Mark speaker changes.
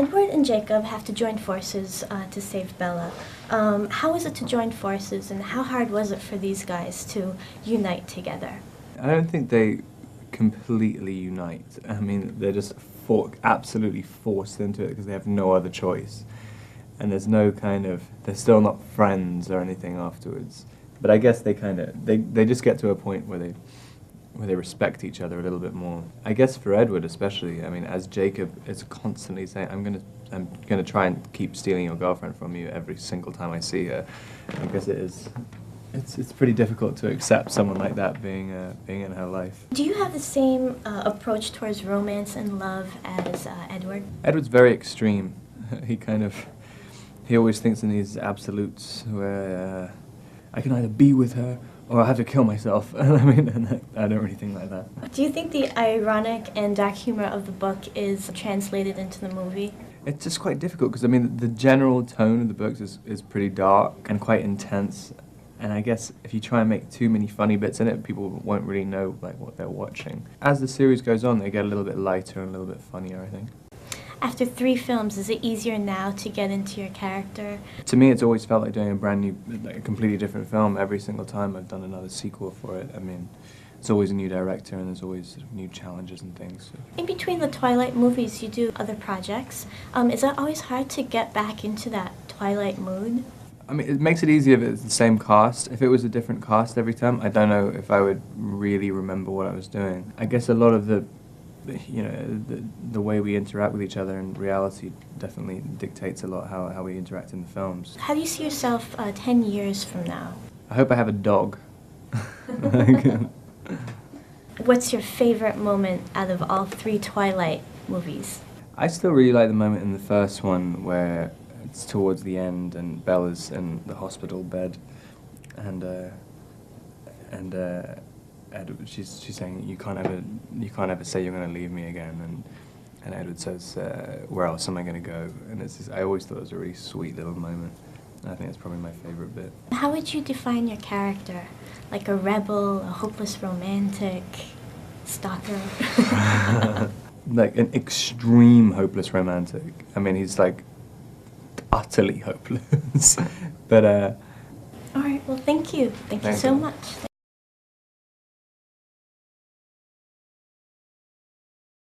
Speaker 1: Edward and Jacob have to join forces to save Bella. How was it to join forces, and how hard was it for these guys to unite together?
Speaker 2: I don't think they completely unite. I mean, they're just absolutely forced into it because they have no other choice. And there's no kind of, they're still not friends or anything afterwards. But I guess they kind of, they just get to a point where they respect each other a little bit more. I guess for Edward especially, I mean, as Jacob is constantly saying, I'm gonna try and keep stealing your girlfriend from you every single time I see her. I guess it's pretty difficult to accept someone like that being in her life.
Speaker 1: Do you have the same approach towards romance and love as Edward?
Speaker 2: Edward's very extreme. He always thinks in these absolutes where I can either be with her or I have to kill myself. I mean, and I don't really think like that.
Speaker 1: Do you think the ironic and dark humor of the book is translated into the movie?
Speaker 2: It's just quite difficult because, I mean, the general tone of the books is pretty dark and quite intense. And I guess if you try and make too many funny bits in it, people won't really know like what they're watching. As the series goes on, they get a little bit lighter and a little bit funnier, I think.
Speaker 1: After 3 films, is it easier now to get into your character?
Speaker 2: To me, it's always felt like doing a brand new, like a completely different film every single time I've done another sequel for it. I mean, it's always a new director and there's always sort of new challenges and things. So.
Speaker 1: In between the Twilight movies, you do other projects. Is it always hard to get back into that Twilight mood?
Speaker 2: I mean, it makes it easier if it's the same cast. If it was a different cast every time, I don't know if I would really remember what I was doing. I guess a lot of the way we interact with each other in reality definitely dictates a lot how we interact in the films.
Speaker 1: How do you see yourself 10 years from now?
Speaker 2: I hope I have a dog.
Speaker 1: What's your favorite moment out of all 3 Twilight movies?
Speaker 2: I still really like the moment in the first one where it's towards the end and Bella's in the hospital bed and Edward, she's saying you can't ever say you're going to leave me again, and Edward says where else am I going to go? And I always thought it was a really sweet little moment. I think it's probably my favorite bit.
Speaker 1: How would you define your character? Like a rebel, a hopeless romantic, stalker?
Speaker 2: Like an extreme hopeless romantic. I mean, he's like utterly hopeless. But
Speaker 1: all right, well, thank you. Thank you so much.